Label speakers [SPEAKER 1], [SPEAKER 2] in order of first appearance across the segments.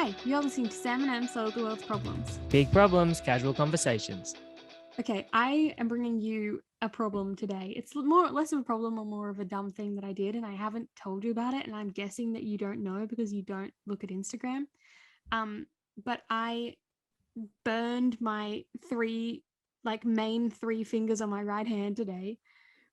[SPEAKER 1] Hi, you're listening to Sam and Em Solve the World's Problems.
[SPEAKER 2] Big problems, casual conversations.
[SPEAKER 1] Okay, I am bringing you a problem today. It's less of a problem or more of a dumb thing that I did, and I haven't told you about it, and I'm guessing that you don't know because you don't look at Instagram. But I burned my main three fingers on my right hand today.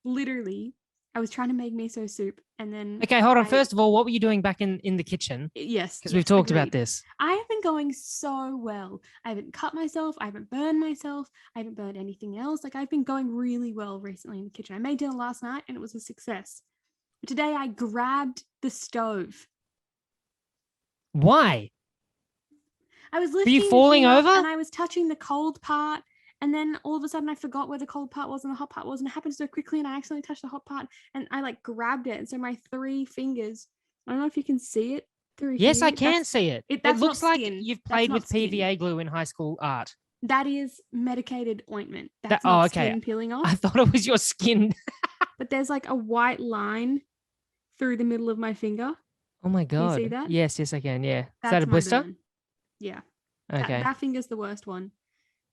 [SPEAKER 1] Literally, I was trying to make miso soup, and then
[SPEAKER 2] Okay, hold on. First of all, what were you doing back in the kitchen?
[SPEAKER 1] Yes,
[SPEAKER 2] because we've talked about
[SPEAKER 1] agreed.
[SPEAKER 2] this.
[SPEAKER 1] I have been going so well. I haven't cut myself. I haven't burned myself. I haven't burned anything else. I've been going really well recently in the kitchen. I made dinner last night and it was a success. But today I grabbed the stove.
[SPEAKER 2] Why?
[SPEAKER 1] I was lifting
[SPEAKER 2] you falling over?
[SPEAKER 1] and I was touching the cold part, and then all of a sudden I forgot where the cold part was and the hot part was, and it happened so quickly, and I accidentally touched the hot part, and I grabbed it, and so my three fingers, I don't know if you can see it through here.
[SPEAKER 2] Yes, I can see it. It looks like you've played with PVA glue in high school art.
[SPEAKER 1] That is medicated ointment. That's not skin peeling off.
[SPEAKER 2] I thought it was your skin.
[SPEAKER 1] But there's like a white line through the middle of my finger.
[SPEAKER 2] Oh my God.
[SPEAKER 1] Can you see that?
[SPEAKER 2] Yes, I can. Yeah.
[SPEAKER 1] That's
[SPEAKER 2] is that a blister?
[SPEAKER 1] burn. Yeah.
[SPEAKER 2] Okay.
[SPEAKER 1] That finger's the worst one.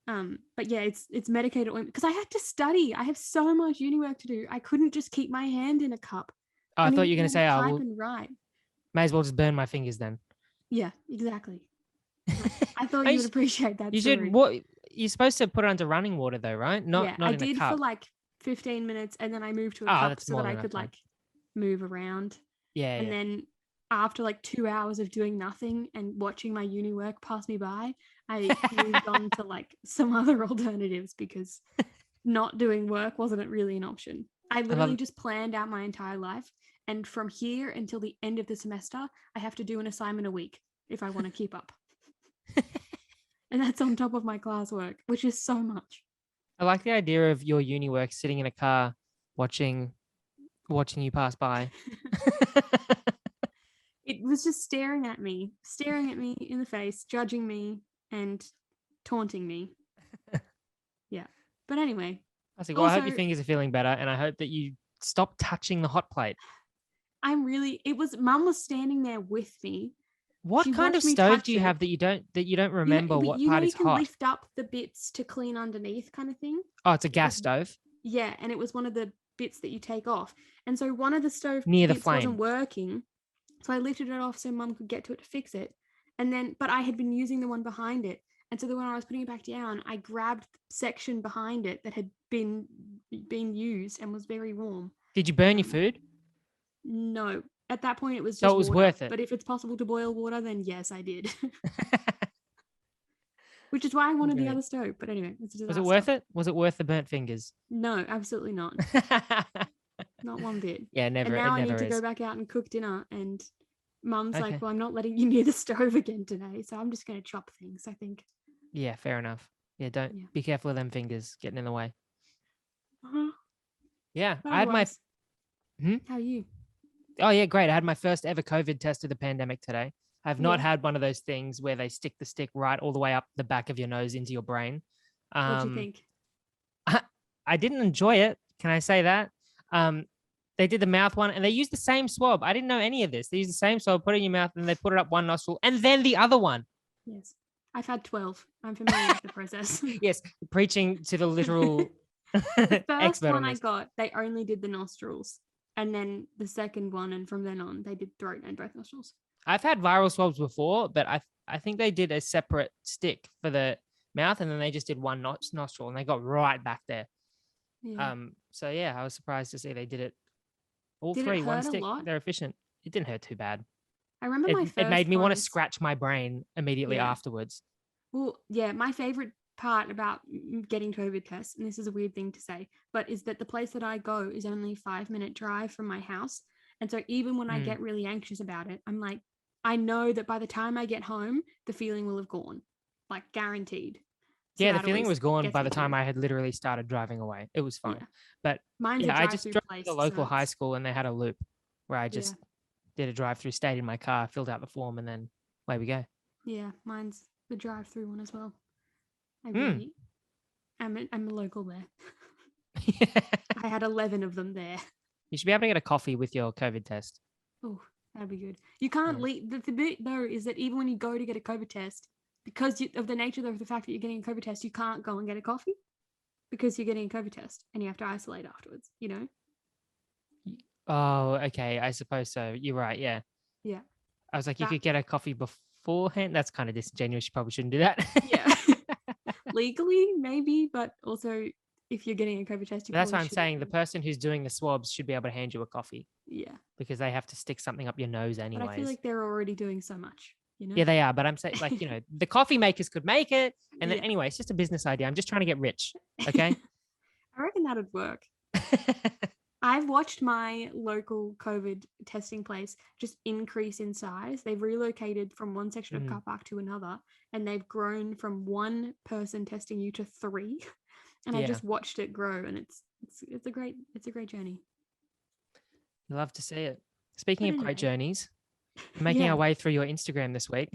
[SPEAKER 1] But yeah, it's medicated ointment because I had to study. I have so much uni work to do. I couldn't just keep my hand in a cup.
[SPEAKER 2] Oh, I thought you were going to say,
[SPEAKER 1] right.
[SPEAKER 2] May as well just burn my fingers then.
[SPEAKER 1] Yeah, exactly. I thought you would appreciate that.
[SPEAKER 2] You're supposed to put it under running water though, right? Not in a cup.
[SPEAKER 1] I did for like 15 minutes, and then I moved to a cup so that I could move around.
[SPEAKER 2] Yeah.
[SPEAKER 1] And then after 2 hours of doing nothing and watching my uni work pass me by, I moved on to some other alternatives because not doing work wasn't really an option. I literally just planned out my entire life. And from here until the end of the semester, I have to do an assignment a week if I want to keep up. And that's on top of my classwork, which is so much.
[SPEAKER 2] I like the idea of your uni work sitting in a car watching you pass by.
[SPEAKER 1] It was just staring at me in the face, judging me and taunting me. Yeah. But anyway.
[SPEAKER 2] I I hope your fingers are feeling better, and I hope that you stop touching the hot plate.
[SPEAKER 1] Mum was standing there with me.
[SPEAKER 2] What kind of stove do you have that you don't remember what part is hot?
[SPEAKER 1] You can lift up the bits to clean underneath kind of thing.
[SPEAKER 2] Oh, it's a gas stove?
[SPEAKER 1] Yeah, and it was one of the bits that you take off. And so one of the stove
[SPEAKER 2] near the
[SPEAKER 1] bits
[SPEAKER 2] flame
[SPEAKER 1] wasn't working. So I lifted it off so Mum could get to it to fix it. But I had been using the one behind it. And so when I was putting it back down, I grabbed the section behind it that had been used and was very warm.
[SPEAKER 2] Did you burn your food?
[SPEAKER 1] No. At that point, it was just
[SPEAKER 2] so it was
[SPEAKER 1] water.
[SPEAKER 2] Worth it.
[SPEAKER 1] But if it's possible to boil water, then yes, I did. Which is why I wanted the other stove. But anyway,
[SPEAKER 2] was it worth it? Was it worth the burnt fingers?
[SPEAKER 1] No, absolutely not. Not one bit.
[SPEAKER 2] Yeah, never.
[SPEAKER 1] And now I need to go back out and cook dinner. And Mum's like, well, I'm not letting you near the stove again today. So I'm just going to chop things, I think.
[SPEAKER 2] Yeah, fair enough. Yeah, be careful of them fingers getting in the way.
[SPEAKER 1] Uh-huh.
[SPEAKER 2] Yeah, I had my...
[SPEAKER 1] How are you?
[SPEAKER 2] Oh, yeah, great. I had my first ever COVID test of the pandemic today. I've not had one of those things where they stick the stick right all the way up the back of your nose into your brain.
[SPEAKER 1] What do you think?
[SPEAKER 2] I didn't enjoy it. Can I say that? They did the mouth one and they used the same swab. I didn't know any of this. They used the same swab, put it in your mouth, and they put it up one nostril and then the other one.
[SPEAKER 1] Yes. I've had 12. I'm familiar with the process.
[SPEAKER 2] Yes. Preaching to the literal
[SPEAKER 1] the first
[SPEAKER 2] expert
[SPEAKER 1] one I got, they only did the nostrils. And then the second one, and from then on, they did throat and both nostrils.
[SPEAKER 2] I've had viral swabs before, but I think they did a separate stick for the mouth, and then they just did one nostril, and they got right back there.
[SPEAKER 1] Yeah.
[SPEAKER 2] So yeah, I was surprised to see they did it all
[SPEAKER 1] did
[SPEAKER 2] three,
[SPEAKER 1] it hurt
[SPEAKER 2] one stick.
[SPEAKER 1] A lot?
[SPEAKER 2] They're efficient. It didn't hurt too bad.
[SPEAKER 1] I remember
[SPEAKER 2] it made me want to scratch my brain immediately afterwards.
[SPEAKER 1] Well, yeah, my favorite part about getting COVID tests, and this is a weird thing to say, but is that the place that I go is only a 5-minute drive from my house. And so even when I get really anxious about it, I'm like, I know that by the time I get home, the feeling will have gone, like guaranteed.
[SPEAKER 2] So yeah, the feeling was gone by the time I had literally started driving away. It was fine. Yeah. But I just drove to the local high school and they had a loop where I just did a drive-through, stayed in my car, filled out the form, and then away we go.
[SPEAKER 1] Yeah, mine's the drive-through one as well. I'm a local there. I had 11 of them there.
[SPEAKER 2] You should be able to get a coffee with your COVID test.
[SPEAKER 1] Oh, That'd be good. You can't leave. The bit though is that even when you go to get a COVID test, because of the nature of the fact that you're getting a COVID test, you can't go and get a coffee because you're getting a COVID test and you have to isolate afterwards, you know?
[SPEAKER 2] Oh, okay. I suppose so. You're right. Yeah.
[SPEAKER 1] Yeah.
[SPEAKER 2] I was like, you could get a coffee beforehand. That's kind of disingenuous. You probably shouldn't do that.
[SPEAKER 1] Yeah. Legally, maybe, but also if you're getting a COVID test,
[SPEAKER 2] that's what I'm saying. The person who's doing the swabs should be able to hand you a coffee.
[SPEAKER 1] Yeah.
[SPEAKER 2] Because they have to stick something up your nose anyways.
[SPEAKER 1] But I feel like they're already doing so much, you know?
[SPEAKER 2] Yeah, they are. But I'm saying, like, you know, the coffee makers could make it. And then anyway, it's just a business idea. I'm just trying to get rich. Okay.
[SPEAKER 1] I reckon that'd work. I've watched my local COVID testing place just increase in size. They've relocated from one section of car park to another, and they've grown from one person testing you to 3. And I just watched it grow, and it's a great journey.
[SPEAKER 2] Love to see it. Speaking of great journeys, making our way through your Instagram this week.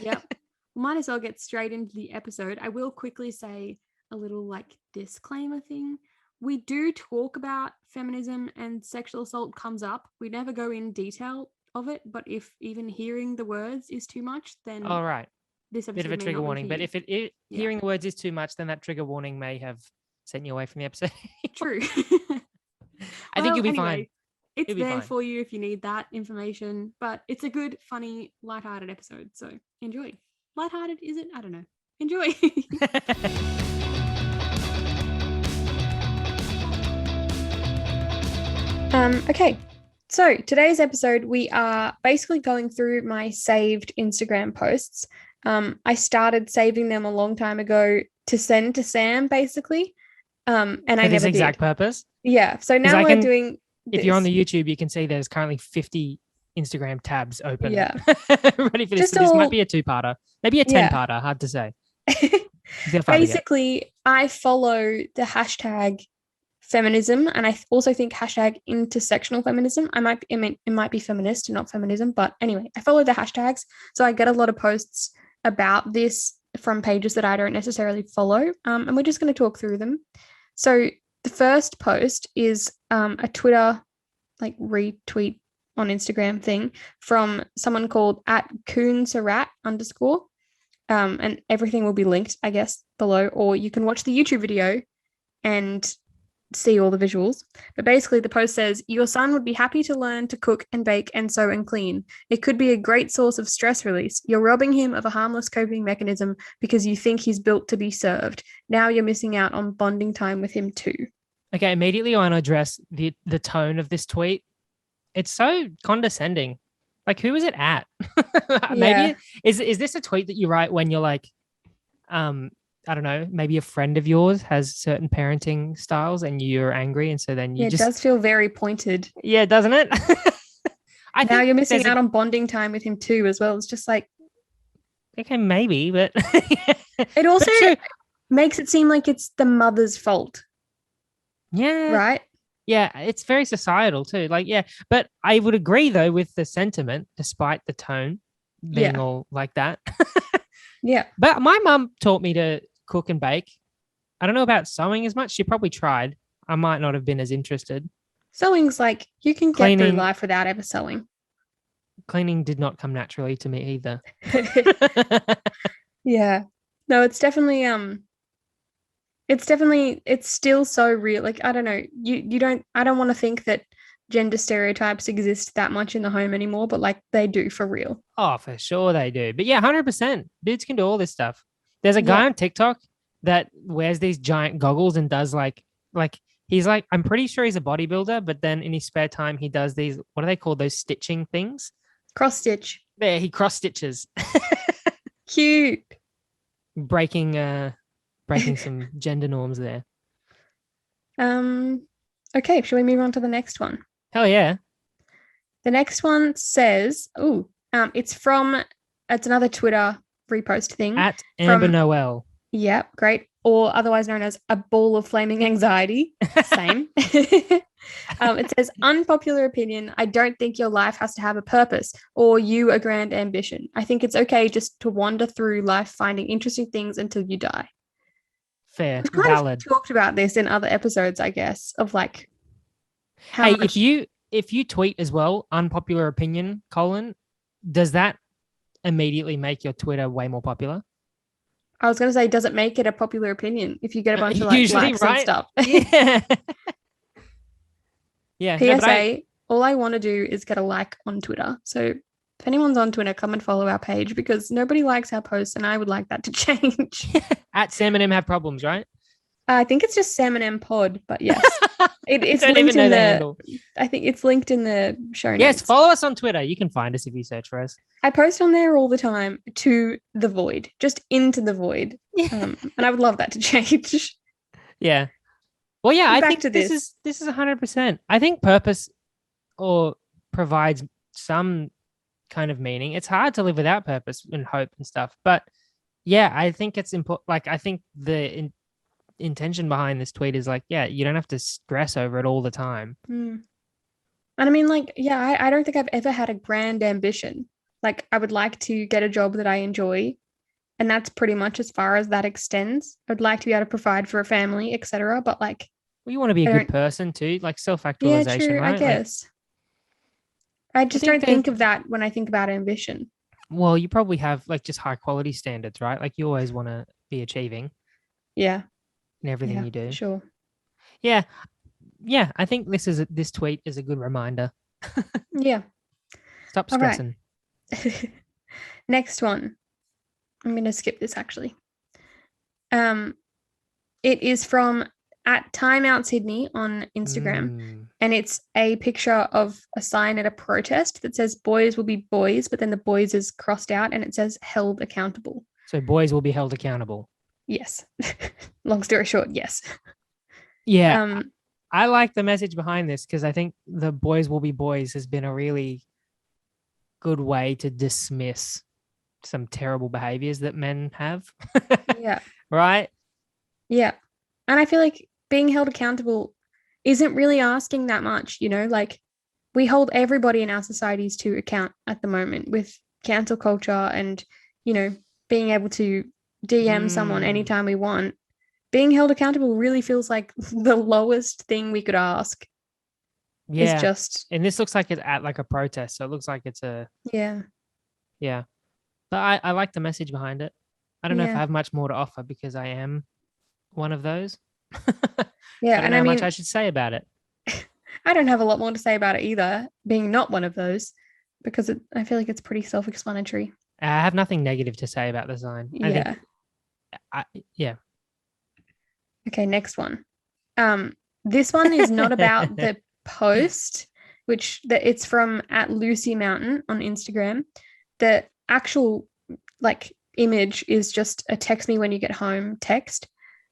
[SPEAKER 1] Yep. Might as well get straight into the episode. I will quickly say a little like disclaimer thing. We do talk about feminism and sexual assault comes up. We never go in detail of it, but if even hearing the words is too much, then
[SPEAKER 2] all right,
[SPEAKER 1] this episode
[SPEAKER 2] bit of a trigger warning. But if hearing the words is too much, then that trigger warning may have sent you away from the episode.
[SPEAKER 1] True.
[SPEAKER 2] I think you'll be fine.
[SPEAKER 1] It's there for you if you need that information, but it's a good, funny, lighthearted episode. So enjoy. Lighthearted, is it? I don't know. Enjoy. Okay, so today's episode, we are basically going through my saved Instagram posts. I started saving them a long time ago to send to Sam, basically. And I never did. For this
[SPEAKER 2] exact purpose?
[SPEAKER 1] Yeah, so now we're doing
[SPEAKER 2] this. If you're on the YouTube, you can see there's currently 50 Instagram tabs open.
[SPEAKER 1] Yeah.
[SPEAKER 2] Ready for this. So this might be a 2-parter, maybe a 10-parter, hard to say.
[SPEAKER 1] Basically, I follow the hashtag feminism, and I also think hashtag intersectional feminism. It might be feminist and not feminism, but anyway, I follow the hashtags, so I get a lot of posts about this from pages that I don't necessarily follow, and we're just going to talk through them. So the first post is a Twitter like retweet on Instagram thing from someone called @coonsarat_, and everything will be linked, I guess, below, or you can watch the YouTube video and see all the visuals. But basically the post says, your son would be happy to learn to cook and bake and sew and clean. It could be a great source of stress release. You're robbing him of a harmless coping mechanism because you think he's built to be served. Now you're missing out on bonding time with him too. Okay,
[SPEAKER 2] immediately I want to address the tone of this tweet. It's so condescending. Like, who is it at? Maybe is this a tweet that you write when you're like, I don't know, maybe a friend of yours has certain parenting styles and you're angry, and so then you just...
[SPEAKER 1] It does feel very pointed.
[SPEAKER 2] Yeah, doesn't it?
[SPEAKER 1] Now you're missing out on bonding time with him too as well. It's just like...
[SPEAKER 2] Okay, maybe, but...
[SPEAKER 1] It also makes it seem like it's the mother's fault.
[SPEAKER 2] Yeah.
[SPEAKER 1] Right?
[SPEAKER 2] Yeah, it's very societal too. Like, yeah, but I would agree though with the sentiment, despite the tone being all like that.
[SPEAKER 1] Yeah.
[SPEAKER 2] But my mum taught me to cook and bake. I don't know about sewing as much. She probably tried. I might not have been as interested.
[SPEAKER 1] Sewing's like, you can get through life without ever sewing.
[SPEAKER 2] Cleaning did not come naturally to me either.
[SPEAKER 1] Yeah. No, it's definitely it's still so real. Like, I don't know. I don't want to think that gender stereotypes exist that much in the home anymore, but like they do for real.
[SPEAKER 2] Oh, for sure they do. But yeah, 100%. Dudes can do all this stuff. There's a guy on TikTok that wears these giant goggles and does like he's like, I'm pretty sure he's a bodybuilder, but then in his spare time he does these, what do they call those stitching things?
[SPEAKER 1] Cross stitch.
[SPEAKER 2] Yeah, he cross stitches.
[SPEAKER 1] Cute.
[SPEAKER 2] Breaking some gender norms there.
[SPEAKER 1] Okay, shall we move on to the next one?
[SPEAKER 2] Hell yeah.
[SPEAKER 1] The next one says, it's another Twitter repost thing.
[SPEAKER 2] @AmberNoel.
[SPEAKER 1] Yeah, great. Or otherwise known as a ball of flaming anxiety. Same. It says, unpopular opinion. I don't think your life has to have a purpose or you a grand ambition. I think it's okay just to wander through life finding interesting things until you die.
[SPEAKER 2] Fair.
[SPEAKER 1] We've kind of talked about this in other episodes, I guess, of like
[SPEAKER 2] how much... if you tweet as well, unpopular opinion, does that immediately make your Twitter way more popular?
[SPEAKER 1] I was going to say, does it make it a popular opinion if you get a bunch of like
[SPEAKER 2] usually,
[SPEAKER 1] likes
[SPEAKER 2] right?
[SPEAKER 1] and stuff?
[SPEAKER 2] Yeah. Yeah.
[SPEAKER 1] PSA, all I want to do is get a like on Twitter. So if anyone's on Twitter, come and follow our page because nobody likes our posts and I would like that to change.
[SPEAKER 2] At Sam and M have problems, right?
[SPEAKER 1] I think it's just Sam and M Pod, but yes. It's linked in the I think it's linked in the show notes.
[SPEAKER 2] Yes, follow us on Twitter. You can find us if you search for us.
[SPEAKER 1] I post on there all the time to the void, just into the void. And I would love that to change.
[SPEAKER 2] Yeah. Well, yeah, I think this is 100%. I think purpose or provides some kind of meaning. It's hard to live without purpose and hope and stuff. But yeah, I think it's important. Like, I think the intention behind this tweet is like, yeah, you don't have to stress over it all the time.
[SPEAKER 1] And I mean, like, yeah, I don't think I've ever had a grand ambition. Like, I would like to get a job that I enjoy. And that's pretty much as far as that extends. I'd like to be able to provide for a family, etc. But like,
[SPEAKER 2] well, you want to be a good person too, like self-actualization,
[SPEAKER 1] yeah, true,
[SPEAKER 2] right?
[SPEAKER 1] I guess. Like, I just don't think of that when I think about ambition.
[SPEAKER 2] Well, you probably have like just high quality standards, right? Like you always want to be achieving.
[SPEAKER 1] Yeah.
[SPEAKER 2] In everything you do.
[SPEAKER 1] Sure.
[SPEAKER 2] Yeah. Yeah. I think this tweet is a good reminder.
[SPEAKER 1] Yeah.
[SPEAKER 2] Stop stressing.
[SPEAKER 1] Right. Next one. I'm going to skip this actually. It is from @TimeOutSydney on Instagram. And it's a picture of a sign at a protest that says boys will be boys, but then the boys is crossed out and it says held accountable.
[SPEAKER 2] So boys will be held accountable.
[SPEAKER 1] Yes. Long story short, yes.
[SPEAKER 2] Yeah. I like the message behind this because I think the boys will be boys has been a really good way to dismiss some terrible behaviors that men have.
[SPEAKER 1] Yeah.
[SPEAKER 2] Right?
[SPEAKER 1] Yeah. And I feel like being held accountable isn't really asking that much, you know, like we hold everybody in our societies to account at the moment with cancel culture and, you know, being able to DM someone anytime we want. Being held accountable really feels like the lowest thing we could ask.
[SPEAKER 2] Yeah.
[SPEAKER 1] It's just,
[SPEAKER 2] and this looks like it's at like a protest. So it looks like it's a,
[SPEAKER 1] yeah.
[SPEAKER 2] But I like the message behind it. I don't know if I have much more to offer because I am one of those.
[SPEAKER 1] Yeah.
[SPEAKER 2] I don't know how much I should say about it.
[SPEAKER 1] I don't have a lot more to say about it either, being not one of those, because I feel like it's pretty self-explanatory.
[SPEAKER 2] I have nothing negative to say about the sign. Yeah.
[SPEAKER 1] Okay, next one. This one is not about the post, which it's from @LucyMountain on Instagram. The actual like image is just a text me when you get home text.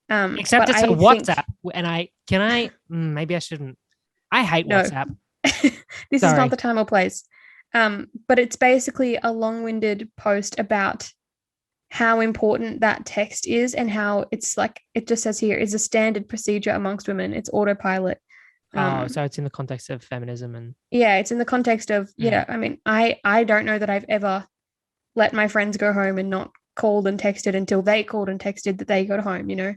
[SPEAKER 2] Except it's a WhatsApp, and maybe I shouldn't. I hate WhatsApp.
[SPEAKER 1] This is not the time or place. But it's basically a long-winded post about how important that text is and how it's like, it just says here, is a standard procedure amongst women. It's autopilot.
[SPEAKER 2] So it's in the context of feminism and.
[SPEAKER 1] Yeah, it's in the context of, I mean, I don't know that I've ever let my friends go home and not called and texted until they called and texted that they got home, you know?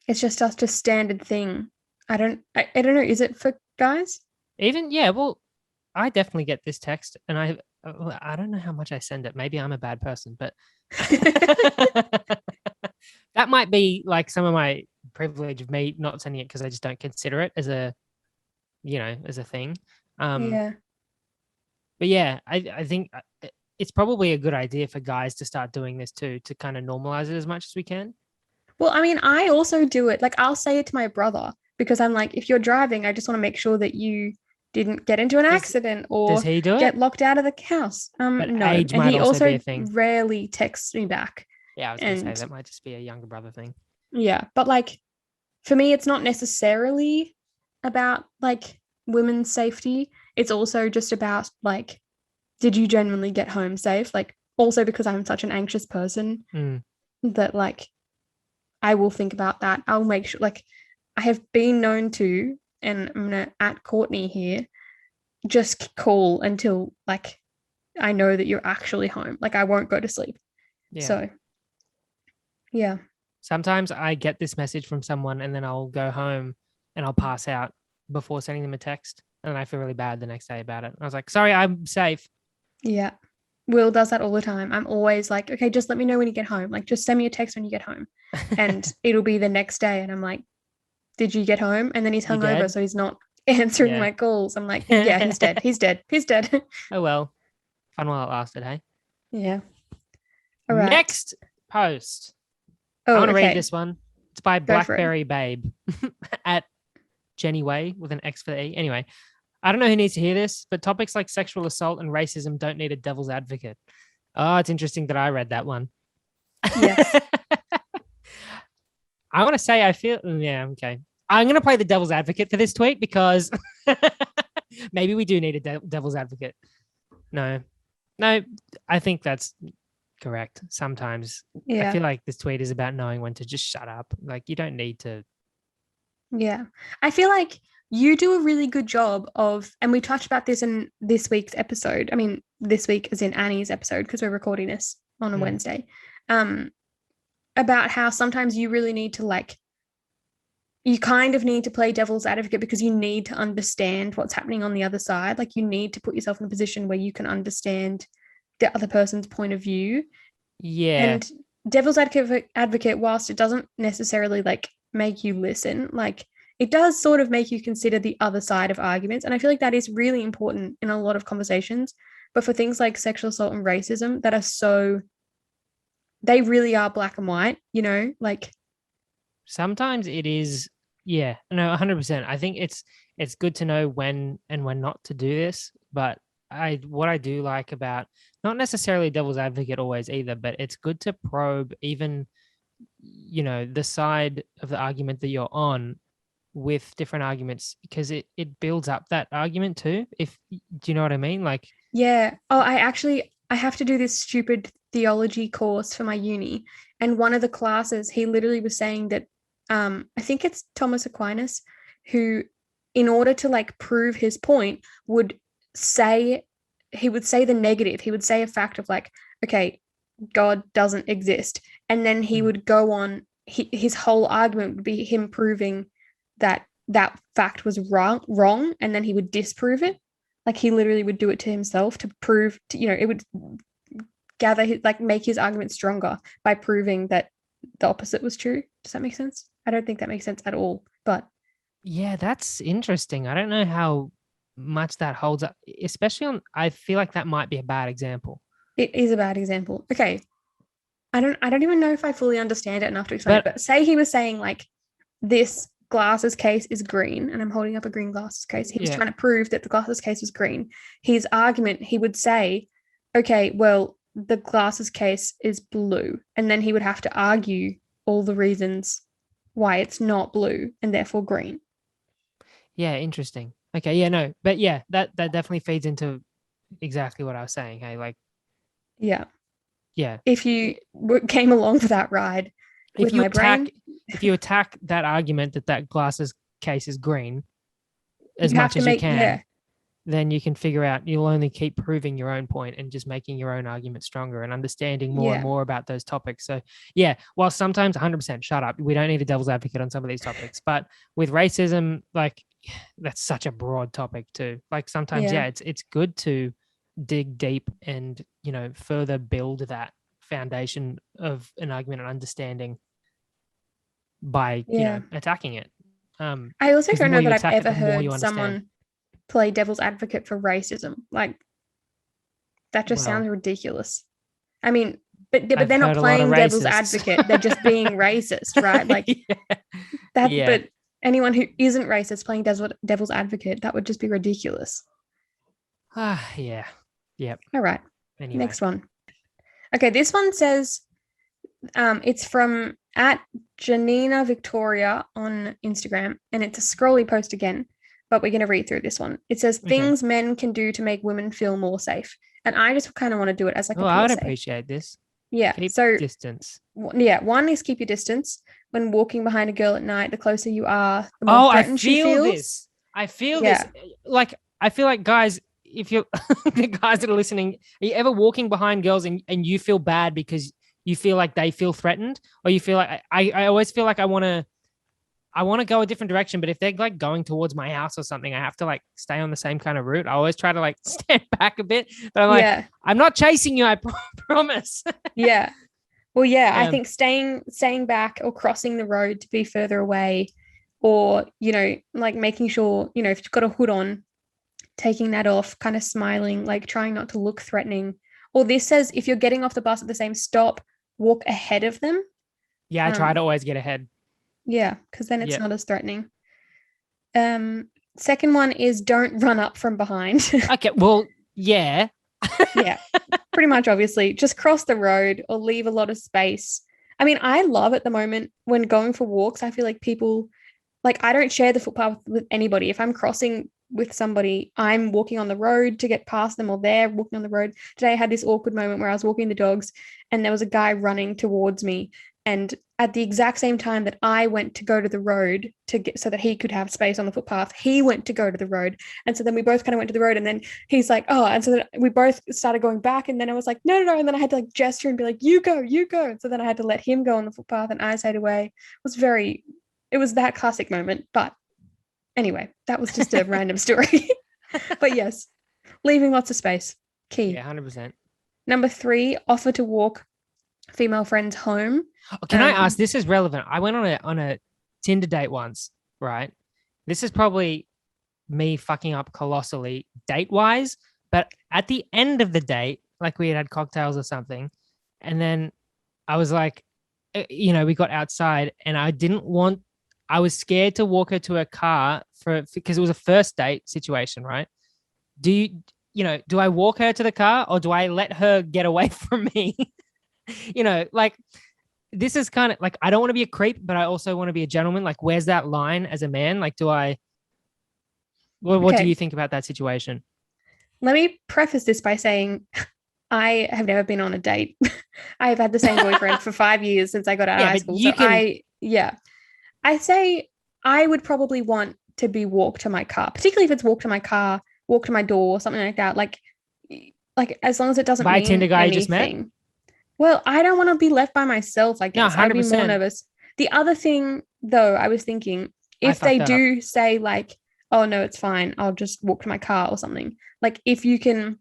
[SPEAKER 1] It's just such a standard thing. I don't know. Is it for guys?
[SPEAKER 2] Well, I definitely get this text and I don't know how much I send it. Maybe I'm a bad person, but that might be like some of my privilege of me not sending it because I just don't consider it as a thing. But yeah, I think it's probably a good idea for guys to start doing this too, to kind of normalize it as much as we can.
[SPEAKER 1] Well, I mean, I also do it. Like, I'll say it to my brother because I'm like, if you're driving, I just want to make sure that you didn't get into an accident or
[SPEAKER 2] does he do
[SPEAKER 1] get locked out of the house.
[SPEAKER 2] But
[SPEAKER 1] no,
[SPEAKER 2] age
[SPEAKER 1] and
[SPEAKER 2] might
[SPEAKER 1] he
[SPEAKER 2] also
[SPEAKER 1] also
[SPEAKER 2] be a thing.
[SPEAKER 1] Rarely texts me back.
[SPEAKER 2] Yeah, I was going to say that might just be a younger brother thing.
[SPEAKER 1] Yeah, but like for me, it's not necessarily about like women's safety. It's also just about like, did you genuinely get home safe? Like also because I'm such an anxious person that like I will think about that. I'll make sure, like I have been known to, and I'm going to @Courtney here, just call until like I know that you're actually home. Like I won't go to sleep. Yeah. So yeah.
[SPEAKER 2] Sometimes I get this message from someone and then I'll go home and I'll pass out before sending them a text, and I feel really bad the next day about it. I was like, sorry, I'm safe.
[SPEAKER 1] Yeah. Will does that all the time. I'm always like, okay, just let me know when you get home. Like, just send me a text when you get home. And it'll be the next day. And I'm like, did you get home? And then he's hungover, so he's not answering my calls. I'm like, yeah, he's dead. He's dead. He's dead.
[SPEAKER 2] Oh, well. Fun while it lasted, hey?
[SPEAKER 1] Yeah. All right.
[SPEAKER 2] Next post. I want to read this one. It's by Blackberry Babe at Jenny Way with an X for the E. Anyway, I don't know who needs to hear this, but topics like sexual assault and racism don't need a devil's advocate. Oh, it's interesting that I read that one.
[SPEAKER 1] Yes.
[SPEAKER 2] I want to say okay. I'm going to play the devil's advocate for this tweet because maybe we do need a devil's advocate. No, I think that's correct. Sometimes I feel like this tweet is about knowing when to just shut up. Like, you don't need to. Yeah.
[SPEAKER 1] I feel like you do a really good job of, and we touched about this in this week's episode. I mean, this week as in Annie's episode, because we're recording this on a Wednesday, about how sometimes you really need to you kind of need to play devil's advocate because you need to understand what's happening on the other side. Like, you need to put yourself in a position where you can understand the other person's point of view.
[SPEAKER 2] Yeah.
[SPEAKER 1] And devil's advocate, whilst it doesn't necessarily make you listen, it does sort of make you consider the other side of arguments. And I feel like that is really important in a lot of conversations. But for things like sexual assault and racism that are they really are black and white,
[SPEAKER 2] Sometimes it is. Yeah, no, 100%. I think it's good to know when and when not to do this. But what I do like about, not necessarily devil's advocate always either, but it's good to probe even, the side of the argument that you're on with different arguments, because it builds up that argument too. Do you know what I mean?
[SPEAKER 1] Yeah. Oh, I have to do this stupid theology course for my uni. And one of the classes, he literally was saying that, I think it's Thomas Aquinas, who, in order to prove his point, would say the negative. He would say a fact of okay, God doesn't exist. And then he would go on, his whole argument would be him proving that fact was wrong. And then he would disprove it. He literally would do it to himself to prove, it would gather his, make his argument stronger by proving that the opposite was true. Does that make sense? I don't think that makes sense at all, but
[SPEAKER 2] yeah, that's interesting. I don't know how much that holds up, especially I feel like that might be a bad example.
[SPEAKER 1] It is a bad example. Okay. I don't even know if I fully understand it enough to explain it, but say he was saying this glasses case is green, and I'm holding up a green glasses case. He was trying to prove that the glasses case was green. His argument, he would say, okay, well, the glasses case is blue. And then he would have to argue all the reasons why it's not blue and therefore green.
[SPEAKER 2] Yeah, interesting. Okay, yeah, no, but yeah, that definitely feeds into exactly what I was saying. Hey,
[SPEAKER 1] yeah.
[SPEAKER 2] Yeah.
[SPEAKER 1] If you came along for that ride with my brain.
[SPEAKER 2] If you attack that argument that glasses case is green as much as you can, then you can figure out, you'll only keep proving your own point and just making your own argument stronger and understanding more and more about those topics. So yeah, while sometimes 100% shut up, we don't need a devil's advocate on some of these topics, but with racism, that's such a broad topic too. Sometimes, it's good to dig deep and, further build that foundation of an argument and understanding by, attacking it.
[SPEAKER 1] I also don't know that I've ever heard someone play devil's advocate for racism. That just sounds ridiculous. I mean, but they're not playing devil's advocate. They're just being racist, right? But anyone who isn't racist playing devil's advocate, that would just be ridiculous.
[SPEAKER 2] Yeah. Yep.
[SPEAKER 1] All right. Anyway. Next one. Okay, this one says, it's from @Janina Victoria on Instagram, and it's a scrolly post again, but we're going to read through this one. It says, things men can do to make women feel more safe. And I just kind of want to do it as a PSA.
[SPEAKER 2] I would appreciate this.
[SPEAKER 1] Yeah.
[SPEAKER 2] Keep distance.
[SPEAKER 1] Yeah. One is keep your distance. When walking behind a girl at night, the closer you are, the more threatened she feels.
[SPEAKER 2] I feel this. I feel like, guys, if you're the guys that are listening, are you ever walking behind girls and you feel bad because you feel like they feel threatened, or you feel like I always feel like I want I want to go a different direction, but if they're like going towards my house or something, I have to like stay on the same kind of route. I always try to like stand back a bit, but I'm like, I'm not chasing you. I promise.
[SPEAKER 1] Yeah. Well, yeah, I think staying back or crossing the road to be further away, or, you know, like making sure, you know, if you've got a hood on, taking that off, kind of smiling, like trying not to look threatening. Or this says if you're getting off the bus at the same stop, walk ahead of them.
[SPEAKER 2] Yeah, I try to always get ahead.
[SPEAKER 1] Yeah, because then it's not as threatening. Second one is don't run up from behind.
[SPEAKER 2] Okay, well, yeah.
[SPEAKER 1] Yeah, pretty much obviously. Just cross the road or leave a lot of space. I mean, I love at the moment when going for walks, I feel like people, like I don't share the footpath with anybody. If I'm crossing with somebody, I'm walking on the road to get past them, or they're walking on the road. Today I had this awkward moment where I was walking the dogs and there was a guy running towards me. And at the exact same time that I went to go to the road to get so that he could have space on the footpath, he went to go to the road. And so then we both kind of went to the road, and then he's like, oh, and so then we both started going back. And then I was like, no. And then I had to like gesture and be like, you go. And so then I had to let him go on the footpath and I stayed away. It was that classic moment. But anyway, that was just a random story. But yes, leaving lots of space. Key.
[SPEAKER 2] Yeah, 100%.
[SPEAKER 1] Number 3, offer to walk female friends home.
[SPEAKER 2] Can I ask? This is relevant. I went on a Tinder date once, right? This is probably me fucking up colossally date-wise, but at the end of the date, like we had cocktails or something, and then I was like, you know, we got outside, and I was scared to walk her to her car because it was a first date situation, right? Do I walk her to the car, or do I let her get away from me? You know, like, this is kind of like, I don't want to be a creep, but I also want to be a gentleman. Like, where's that line as a man? Like, what do you think about that situation?
[SPEAKER 1] Let me preface this by saying I have never been on a date. I have had the same boyfriend for 5 years since I got out of high school. I say I would probably want to be walked to my car, particularly if it's walk to my car, walk to my door, something like that. Like as long as it doesn't
[SPEAKER 2] by
[SPEAKER 1] mean
[SPEAKER 2] a Tinder guy
[SPEAKER 1] anything.
[SPEAKER 2] You just met?
[SPEAKER 1] Well, I don't want to be left by myself, I guess. No, 100%. I'd be more nervous. The other thing, though, I was thinking, if they do say like, oh, no, it's fine, I'll just walk to my car or something. Like, if you can,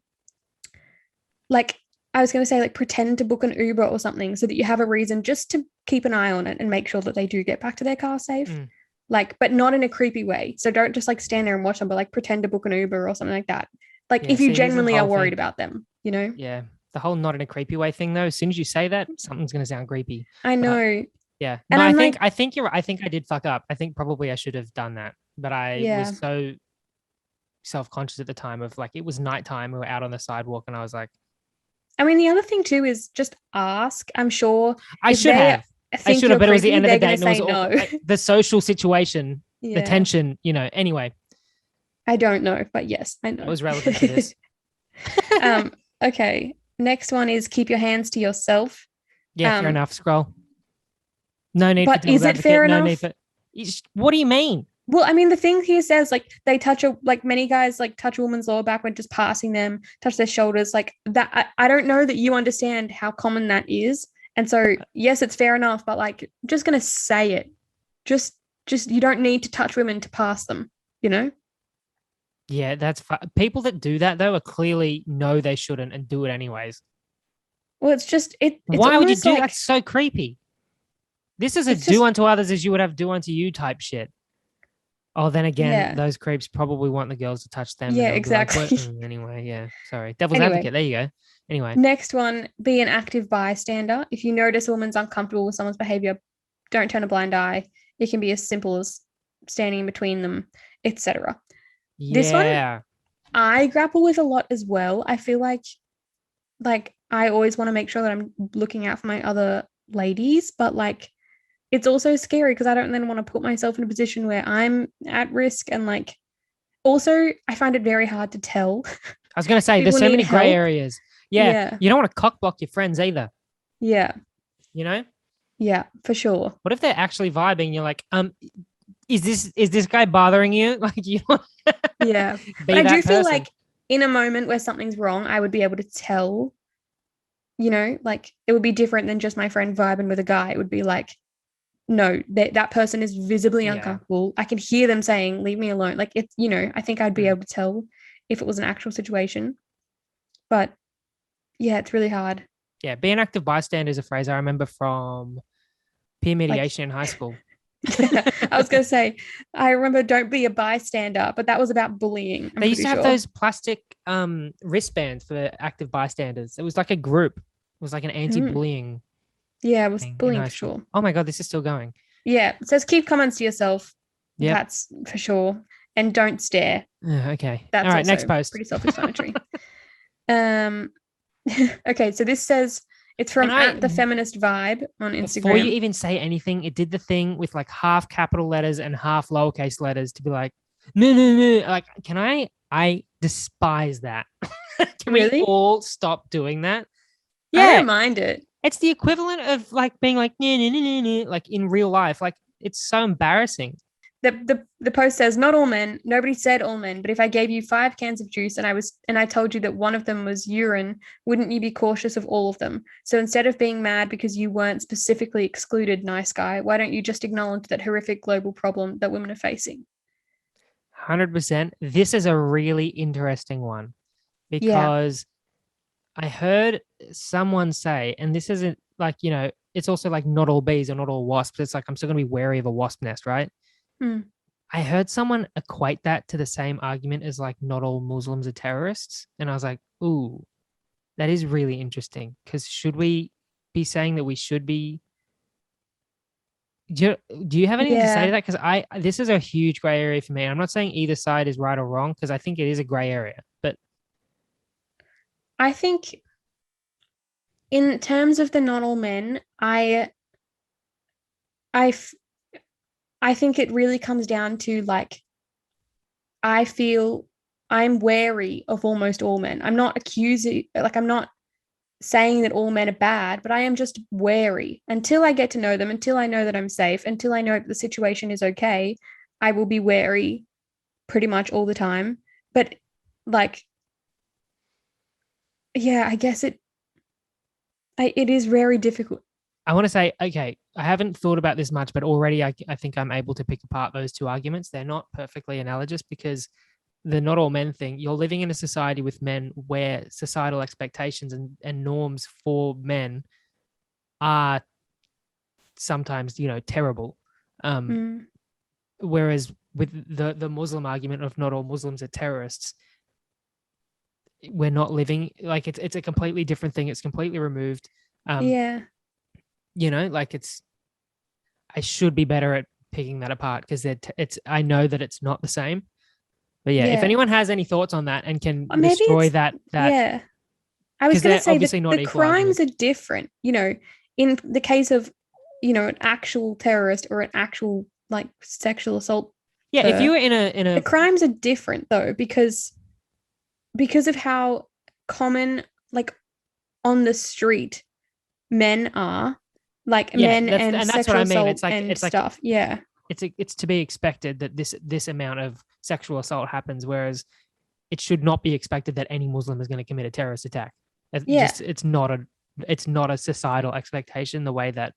[SPEAKER 1] like, I was going to say, like, pretend to book an Uber or something so that you have a reason just to keep an eye on it and make sure that they do get back to their car safe. Like, but not in a creepy way. So don't just like stand there and watch them, but like pretend to book an Uber or something like that. Like, if you genuinely are worried about them, you know?
[SPEAKER 2] Yeah. The whole not in a creepy way thing, though, as soon as you say that, something's going to sound creepy.
[SPEAKER 1] I know.
[SPEAKER 2] Yeah. And no, I think you're right. I think I did fuck up. I think probably I should have done that. But I was so self-conscious at the time of like, it was nighttime. We were out on the sidewalk and I was like.
[SPEAKER 1] I mean, the other thing too is just ask. I'm sure.
[SPEAKER 2] I should have, but it was the end of the day. And it was like, the social situation, the tension, you know, anyway.
[SPEAKER 1] I don't know, but yes, I know.
[SPEAKER 2] It was relevant to this.
[SPEAKER 1] Okay. Next one is keep your hands to yourself.
[SPEAKER 2] Yeah, fair enough. Scroll. No need
[SPEAKER 1] but
[SPEAKER 2] for devil's advocate.
[SPEAKER 1] Fair enough?
[SPEAKER 2] No need for. What do you mean?
[SPEAKER 1] Well, I mean, the thing here says like they many guys like touch a woman's lower back when just passing them, touch their shoulders, like that. I don't know that you understand how common that is, and so yes, it's fair enough, but like just gonna say it. Just you don't need to touch women to pass them, you know.
[SPEAKER 2] Yeah, that's people that do that though are clearly know they shouldn't and do it anyways.
[SPEAKER 1] Well, it's just it. It's
[SPEAKER 2] why would you do that? That's so creepy. This is a do unto others as you would have do unto you type shit. Oh, then again, those creeps probably want the girls to touch them.
[SPEAKER 1] Yeah, exactly.
[SPEAKER 2] Like, anyway, yeah, sorry. Devil's advocate. There you go. Anyway.
[SPEAKER 1] Next one, be an active bystander. If you notice a woman's uncomfortable with someone's behavior, don't turn a blind eye. It can be as simple as standing in between them, etc.
[SPEAKER 2] Yeah.
[SPEAKER 1] This one I grapple with a lot as well. I feel like I always want to make sure that I'm looking out for my other ladies, but like it's also scary because I don't then want to put myself in a position where I'm at risk, and like also I find it very hard to tell.
[SPEAKER 2] I was going to say there's so many gray areas. Yeah. You don't want to cock block your friends either.
[SPEAKER 1] Yeah.
[SPEAKER 2] You know?
[SPEAKER 1] Yeah, for sure.
[SPEAKER 2] What if they're actually vibing? You're like, is this guy bothering you? Like you
[SPEAKER 1] yeah. But I do feel like in a moment where something's wrong, I would be able to tell, you know, like it would be different than just my friend vibing with a guy. It would be like no, that person is visibly uncomfortable. I can hear them saying, leave me alone. Like, it's, I think I'd be able to tell if it was an actual situation. But yeah, it's really hard.
[SPEAKER 2] Yeah, be an active bystander is a phrase I remember from peer mediation in high school.
[SPEAKER 1] Yeah, I was going to say, I remember don't be a bystander, but that was about bullying.
[SPEAKER 2] They used to have those plastic wristbands for active bystanders. It was like a group. It was like an anti-bullying.
[SPEAKER 1] Yeah, it was bullying for sure.
[SPEAKER 2] Oh my God, this is still going.
[SPEAKER 1] Yeah, it says keep comments to yourself. Yeah, that's for sure. And don't stare.
[SPEAKER 2] Okay. That's all right, next post.
[SPEAKER 1] Pretty self-explanatory. Okay, so this says it's from at the feminist vibe on Instagram.
[SPEAKER 2] Before you even say anything, it did the thing with like half capital letters and half lowercase letters to be like, no. Like, can I despise that. Can we all stop doing that?
[SPEAKER 1] Yeah. I don't mind it.
[SPEAKER 2] It's the equivalent of like being like, like in real life. Like, it's so embarrassing.
[SPEAKER 1] The post says, not all men, nobody said all men, but if I gave you 5 cans of juice and I told you that one of them was urine, wouldn't you be cautious of all of them? So instead of being mad because you weren't specifically excluded, nice guy, why don't you just acknowledge that horrific global problem that women are facing?
[SPEAKER 2] 100%. This is a really interesting one because I heard someone say, and this isn't like, it's also like not all bees or not all wasps. It's like, I'm still going to be wary of a wasp nest, right? I heard someone equate that to the same argument as like not all Muslims are terrorists. And I was like, ooh, that is really interesting. Because should we be saying that we should be? Do you have anything to say to that? Because this is a huge gray area for me. I'm not saying either side is right or wrong because I think it is a gray area. But
[SPEAKER 1] I think in terms of the not all men, I think it really comes down to like, I feel I'm wary of almost all men. I'm not accusing, like, I'm not saying that all men are bad, but I am just wary until I get to know them, until I know that I'm safe, until I know that the situation is okay. I will be wary pretty much all the time. But like, yeah, I guess it is very difficult.
[SPEAKER 2] I want to say, okay, I haven't thought about this much, but already I think I'm able to pick apart those two arguments. They're not perfectly analogous because the not all men thing, you're living in a society with men where societal expectations and norms for men are sometimes, terrible. Whereas with the Muslim argument of not all Muslims are terrorists, we're not living, like it's a completely different thing. It's completely removed. Like I should be better at picking that apart because I know that it's not the same. But if anyone has any thoughts on that and can destroy that.
[SPEAKER 1] Yeah. I was going to say that the crimes are different, in the case of, an actual terrorist or an actual like sexual assault.
[SPEAKER 2] Yeah. If you were in a
[SPEAKER 1] the crimes are different though, because of how common, like on the street men are. Like men and that's what I mean. It's like stuff. Yeah. It's to be expected that this amount of sexual assault happens, whereas it should not be expected that any Muslim is going to commit a terrorist attack. It's not a societal expectation the way that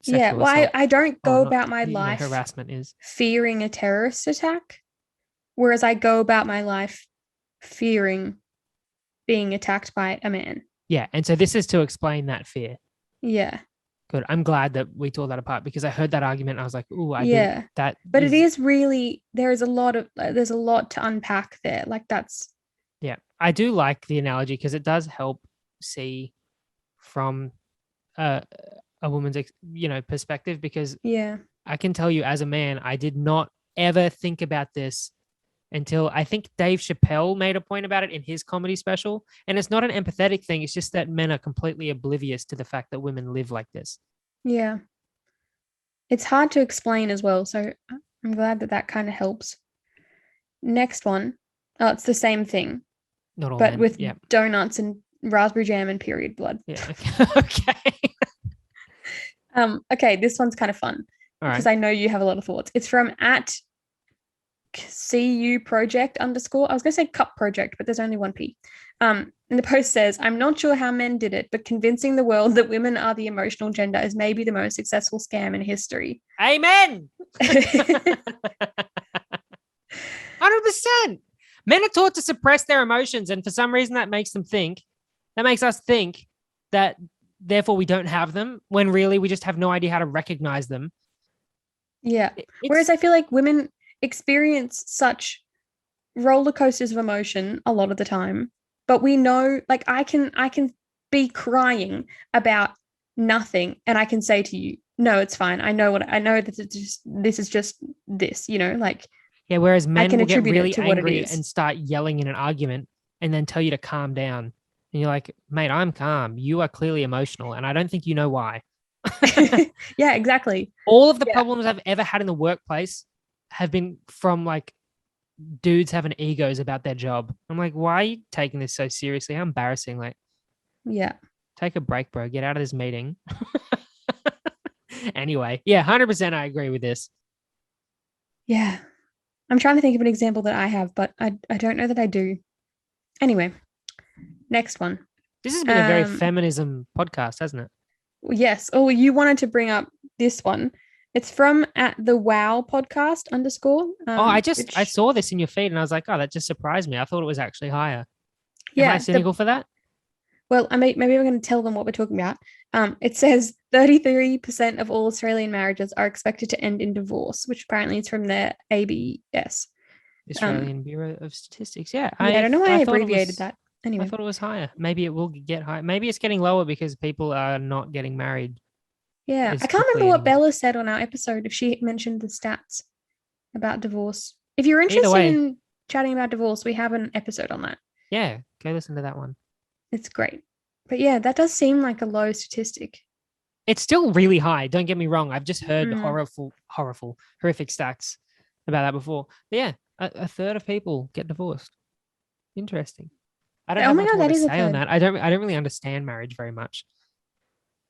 [SPEAKER 1] sexual assault, I don't go about my life harassment is fearing a terrorist attack, whereas I go about my life fearing being attacked by a man.
[SPEAKER 2] Yeah, and so this is to explain that fear.
[SPEAKER 1] Yeah.
[SPEAKER 2] Good. I'm glad that we tore that apart because I heard that argument. I was like, "Ooh, I did that."
[SPEAKER 1] But it is really there's a lot to unpack there. Like that's.
[SPEAKER 2] Yeah, I do like the analogy because it does help see from a woman's perspective. Because I can tell you as a man, I did not ever think about this until I think Dave Chappelle made a point about it in his comedy special. And it's not an empathetic thing. It's just that men are completely oblivious to the fact that women live like this.
[SPEAKER 1] Yeah. It's hard to explain as well. So I'm glad that kind of helps. Next one. Oh, it's the same thing.
[SPEAKER 2] Not all
[SPEAKER 1] but
[SPEAKER 2] men.
[SPEAKER 1] With donuts and raspberry jam and period blood.
[SPEAKER 2] Yeah. Okay.
[SPEAKER 1] Okay, this one's kind of fun. Because I know you have a lot of thoughts. It's from at CU project underscore. I was going to say cup project, but there's only one P. And the post says, I'm not sure how men did it, but convincing the world that women are the emotional gender is maybe the most successful scam in history.
[SPEAKER 2] Amen. 100%. Men are taught to suppress their emotions, and for some reason that makes us think that therefore we don't have them, when really we just have no idea how to recognize them.
[SPEAKER 1] Yeah. Whereas I feel like women experience such roller coasters of emotion a lot of the time, but we know, like, I can be crying about nothing and I can say to you, no, it's fine. I know that this is just this, you know, like.
[SPEAKER 2] Yeah, whereas men will get really angry and start yelling in an argument and then tell you to calm down. And you're like, mate, I'm calm. You are clearly emotional, and I don't think you know why.
[SPEAKER 1] Yeah, exactly.
[SPEAKER 2] All of the problems I've ever had in the workplace have been from like dudes having egos about their job. I'm like, why are you taking this so seriously? How embarrassing. Like,
[SPEAKER 1] yeah,
[SPEAKER 2] take a break, bro. Get out of this meeting. Anyway, yeah, 100% I agree with this.
[SPEAKER 1] Yeah. I'm trying to think of an example that I have, but I don't know that I do. Anyway, next one.
[SPEAKER 2] This has been a very feminism podcast, hasn't it?
[SPEAKER 1] Yes. Oh, you wanted to bring up this one. It's from @the_wow_podcast_.
[SPEAKER 2] I saw this in your feed and I was like, oh, that just surprised me. I thought it was actually higher.
[SPEAKER 1] Yeah.
[SPEAKER 2] Am I cynical for that?
[SPEAKER 1] Well, maybe I'm going to tell them what we're talking about. It says 33% of all Australian marriages are expected to end in divorce, which apparently is from the ABS.
[SPEAKER 2] Australian Bureau of Statistics. Yeah.
[SPEAKER 1] I don't know why I abbreviated that. Anyway.
[SPEAKER 2] I thought it was higher. Maybe it will get higher. Maybe it's getting lower because people are not getting married.
[SPEAKER 1] Yeah. I can't remember what Bella said on our episode, if she mentioned the stats about divorce. If you're interested in chatting about divorce, we have an episode on that.
[SPEAKER 2] Yeah. Go listen to that one.
[SPEAKER 1] It's great. But yeah, that does seem like a low statistic.
[SPEAKER 2] It's still really high. Don't get me wrong. I've just heard horrific stats about that before. But yeah, a third of people get divorced. Interesting. I don't have much more to say on that. I don't really understand marriage very much.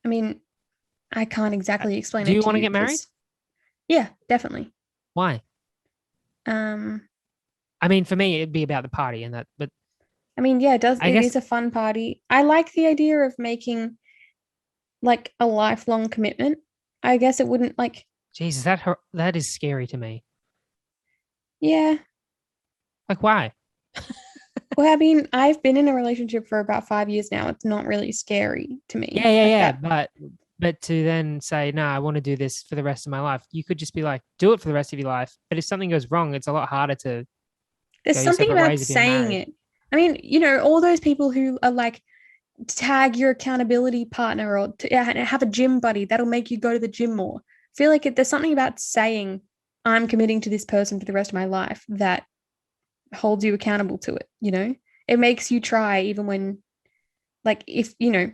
[SPEAKER 1] I mean, I can't exactly explain it.
[SPEAKER 2] Do you want to get married?
[SPEAKER 1] Yeah, definitely.
[SPEAKER 2] Why? I mean, for me, it'd be about the party and that, but
[SPEAKER 1] I mean, yeah, it is a fun party. I like the idea of making like a lifelong commitment. I guess it wouldn't like.
[SPEAKER 2] Jesus, that is scary to me.
[SPEAKER 1] Yeah.
[SPEAKER 2] Like, why?
[SPEAKER 1] Well, I mean, I've been in a relationship for about 5 years now. It's not really scary to me.
[SPEAKER 2] Yeah. But to then say, no, I want to do this for the rest of my life. You could just be like, do it for the rest of your life. But if something goes wrong, it's a lot harder to.
[SPEAKER 1] There's something about saying it. I mean, you know, all those people who are like, tag your accountability partner or have a gym buddy, that'll make you go to the gym more. I feel like there's something about saying, I'm committing to this person for the rest of my life, that holds you accountable to it, you know? It makes you try even when, like, if, you know,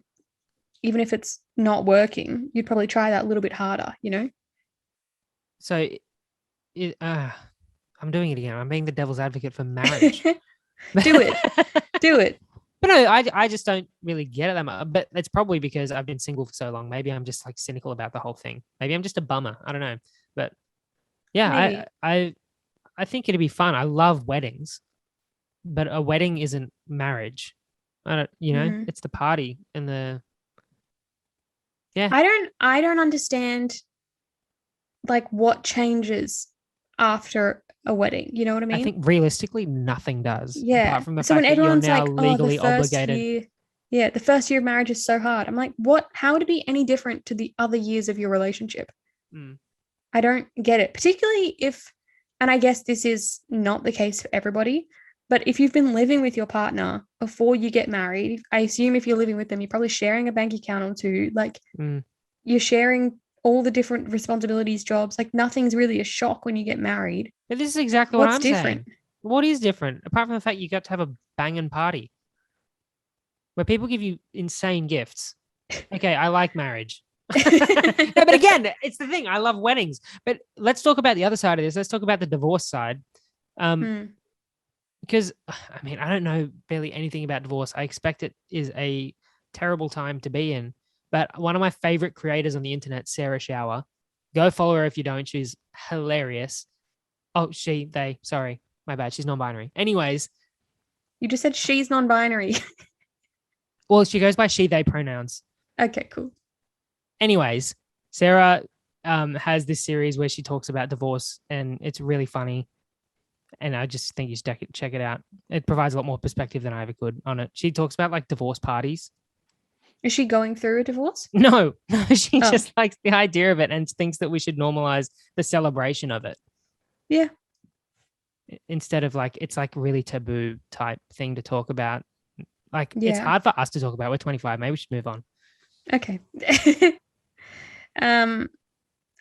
[SPEAKER 1] even if it's not working, you'd probably try that a little bit harder, you know?
[SPEAKER 2] So, I'm doing it again. I'm being the devil's advocate for marriage.
[SPEAKER 1] Do it.
[SPEAKER 2] But no, I just don't really get it that much. But it's probably because I've been single for so long. Maybe I'm just like cynical about the whole thing. Maybe I'm just a bummer. I don't know. But yeah, I think it'd be fun. I love weddings, but a wedding isn't marriage. I don't, you know, it's the party and the. Yeah.
[SPEAKER 1] I don't understand like what changes after a wedding, you know what I mean?
[SPEAKER 2] I think realistically nothing does.
[SPEAKER 1] Yeah.
[SPEAKER 2] Apart from the fact that you're now legally obligated.
[SPEAKER 1] The first year of marriage is so hard. I'm like, what? How would it be any different to the other years of your relationship? I don't get it. Particularly if, and I guess this is not the case for everybody, but if you've been living with your partner before you get married, I assume if you're living with them, you're probably sharing a bank account or two. Like you're sharing all the different responsibilities, jobs. Like nothing's really a shock when you get married.
[SPEAKER 2] But this is exactly what I'm saying. What is different? Apart from the fact you got to have a banging party where people give you insane gifts. Okay, I like marriage. No, but again, it's the thing. I love weddings. But let's talk about the other side of this. Let's talk about the divorce side. Because, I mean, I don't know barely anything about divorce. I expect it is a terrible time to be in. But one of my favorite creators on the internet, Sarah Shower, go follow her if you don't. She's hilarious. Oh, she, they. Sorry, my bad. She's non-binary. Anyways.
[SPEAKER 1] You just said she's non-binary.
[SPEAKER 2] Well, she goes by she, they pronouns.
[SPEAKER 1] Okay, cool.
[SPEAKER 2] Anyways, Sarah has this series where she talks about divorce, and it's really funny. And I just think you should check it out. It provides a lot more perspective than I ever could on it. She talks about like divorce parties.
[SPEAKER 1] Is she going through a divorce?
[SPEAKER 2] No, she just likes the idea of it and thinks that we should normalize the celebration of it.
[SPEAKER 1] Yeah.
[SPEAKER 2] Instead of like, it's like really taboo type thing to talk about. Like, it's hard for us to talk about. We're 25. Maybe we should move on.
[SPEAKER 1] Okay.